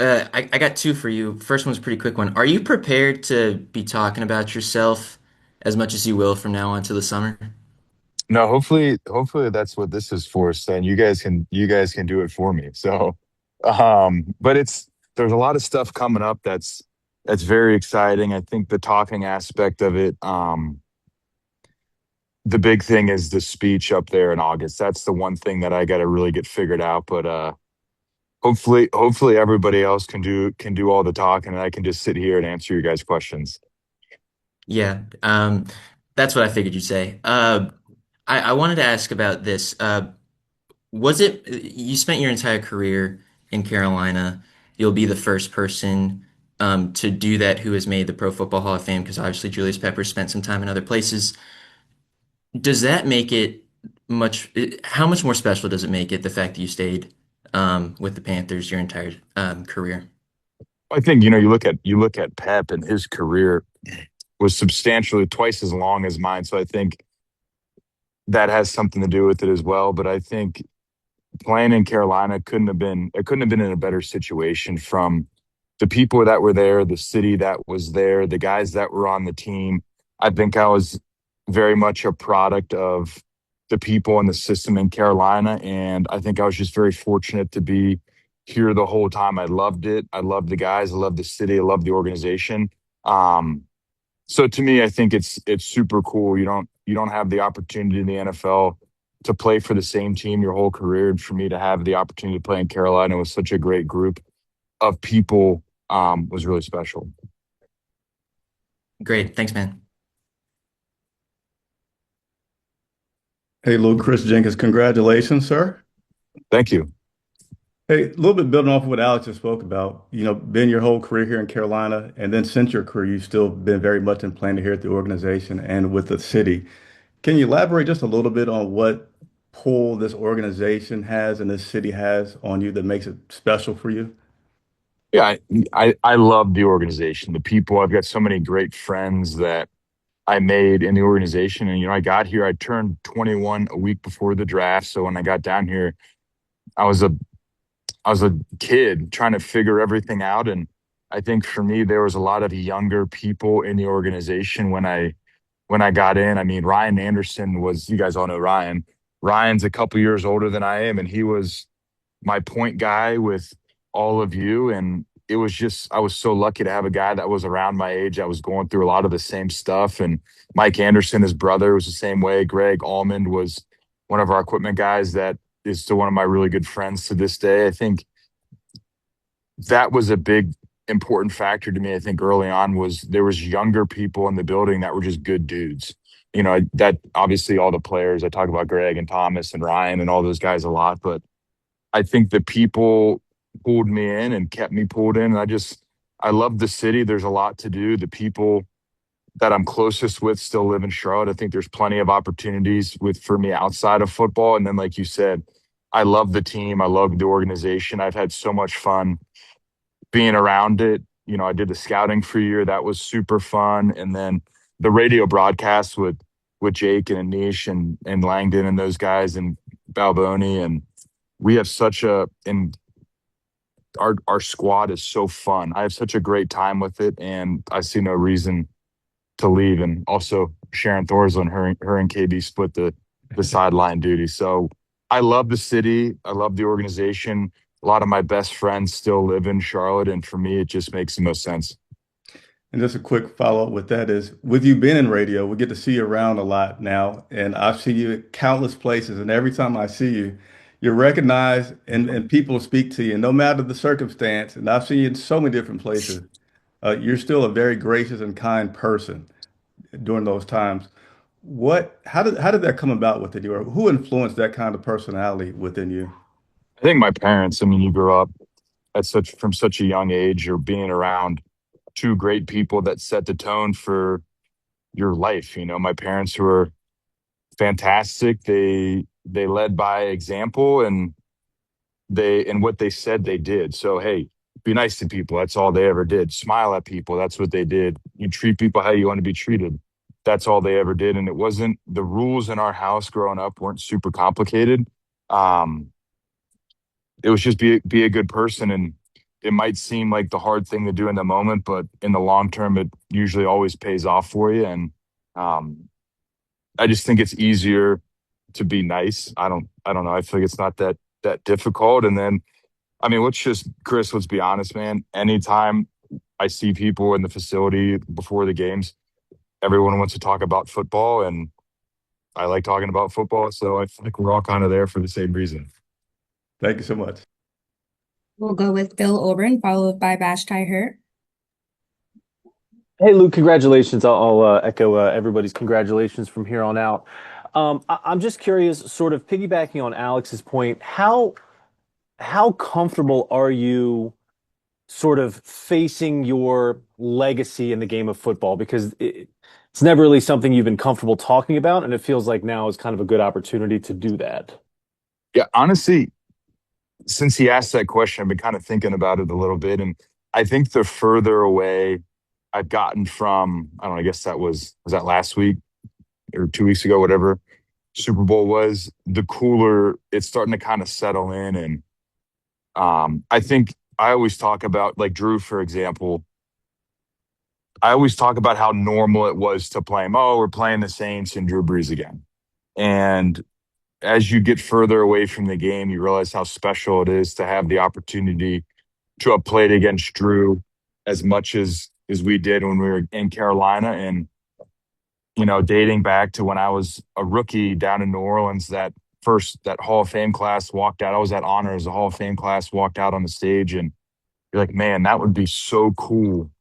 I got two for you. First one's a pretty quick one. Are you prepared to be talking about yourself as much as you will from now on to the summer? No, hopefully that's what this is for, Stan. You guys can do it for me. So, but there's a lot of stuff coming up that's very exciting. I think the talking aspect of it, the big thing is the speech up there in August. That's the one thing that I got to really get figured out. But hopefully everybody else can do all the talking, and I can just sit here and answer your guys' questions. Yeah, that's what I figured you'd say. I wanted to ask about this. Was it you spent your entire career in Carolina? You'll be the first person to do that who has made the Pro Football Hall of Fame because obviously Julius Peppers spent some time in other places. Does that make it how much more special does it make it the fact that you stayed with the Panthers your entire career? I think you look at Pep, and his career was substantially twice as long as mine. So I think that has something to do with it as well. But I think playing in Carolina couldn't have been in a better situation from the people that were there, the city that was there, the guys that were on the team. I think I was very much a product of the people and the system in Carolina. And I think I was just very fortunate to be here the whole time. I loved it. I loved the guys. I loved the city. I loved the organization. Um, so to me, I think it's super cool. You don't have the opportunity in the NFL to play for the same team your whole career. And for me to have the opportunity to play in Carolina with such a great group of people was really special. Great, thanks, man. Hey, Luke, Chris Jenkins, congratulations, sir. Thank you. Hey, a little bit building off of what Alex just spoke about, been your whole career here in Carolina, and then since your career, you've still been very much implanted here at the organization and with the city. Can you elaborate just a little bit on what pull this organization has and this city has on you that makes it special for you? Yeah, I love the organization, the people. I've got so many great friends that I made in the organization. And I got here, I turned 21 a week before the draft. So when I got down here, I was a I was a kid trying to figure everything out. And I think for me, there was a lot of younger people in the organization when I got in. I mean, Ryan Anderson was, you guys all know Ryan. Ryan's a couple years older than I am, and he was my point guy with all of you. And it was just, I was so lucky to have a guy that was around my age. I was going through a lot of the same stuff. And Mike Anderson, his brother, was the same way. Greg Allman was one of our equipment guys that is still one of my really good friends to this day. I think that was a big important factor to me. I think early on was there was younger people in the building that were just good dudes. That obviously all the players, I talk about Greg and Thomas and Ryan and all those guys a lot, but I think the people pulled me in and kept me pulled in. And I love the city. There's a lot to do. The people that I'm closest with still live in Charlotte. I think there's plenty of opportunities for me outside of football. And then, like you said, I love the team. I love the organization. I've had so much fun being around it. I did the scouting for a year. That was super fun. And then the radio broadcast with Jake and Anish and Langdon and those guys and Balboni. And we have such a and our squad is so fun. I have such a great time with it, and I see no reason to leave. And also Sharon Thorsland, her and KB split the sideline duty. So I love the city. I love the organization. A lot of my best friends still live in Charlotte, and for me, it just makes the most sense. And just a quick follow-up with that is, with you being in radio, we get to see you around a lot now, and I've seen you at countless places, and every time I see you, you're recognized and people speak to you, no matter the circumstance. And I've seen you in so many different places. You're still a very gracious and kind person during those times. How did that come about within you, or who influenced that kind of personality within you? I think my parents. I mean, you grew up from such a young age. You're being around two great people that set the tone for your life. My parents were fantastic. They led by example, and what they said they did. So hey, be nice to people. That's all they ever did. Smile at people. That's what they did. You treat people how you want to be treated. That's all they ever did. And it wasn't the rules in our house growing up weren't super complicated. Um, it was just be a good person and it might seem like the hard thing to do in the moment, but in the long term, it usually always pays off for you. And um, I just think it's easier to be nice. I don't know. I feel like it's not that difficult. And then, I mean, Chris, let's be honest, man. Anytime I see people in the facility before the games, everyone wants to talk about football, and I like talking about football. So I feel like we're all kind of there for the same reason. Thank you so much. We'll go with Bill Oberon, followed by Vashti Hurt. Hey, Luke, congratulations. I'll echo everybody's congratulations from here on out. I'm just curious, sort of piggybacking on Alex's point, how comfortable are you sort of facing your legacy in the game of football? Because it's never really something you've been comfortable talking about, and it feels like now is kind of a good opportunity to do that. Yeah, honestly, since he asked that question, I've been kind of thinking about it a little bit. And I think the further away I've gotten from, I don't know, I guess was that last week or 2 weeks ago, whatever Super Bowl was, the cooler it's starting to kind of settle in. And I think I always talk about, like Drew, for example, I always talk about how normal it was to play him. Oh, we're playing the Saints and Drew Brees again. And as you get further away from the game, you realize how special it is to have the opportunity to have played against Drew as much as we did when we were in Carolina. And, dating back to when I was a rookie down in New Orleans, that Hall of Fame class walked out. I was at honors, the Hall of Fame class walked out on the stage, and you're like, man, that would be so cool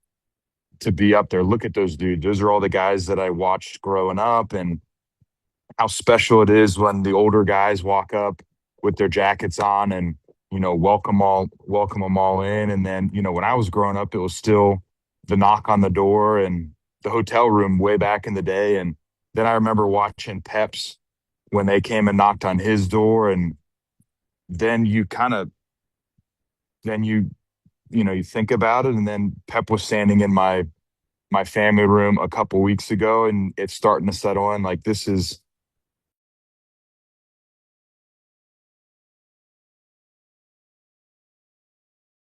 to be up there. Look at those dudes. Those are all the guys that I watched growing up, and how special it is when the older guys walk up with their jackets on and welcome them all in. And then when I was growing up, it was still the knock on the door and the hotel room way back in the day. And then I remember watching Peps when they came and knocked on his door. And then you kind of then you think about it. And then Pep was standing in my family room a couple weeks ago, and it's starting to settle in, like, this is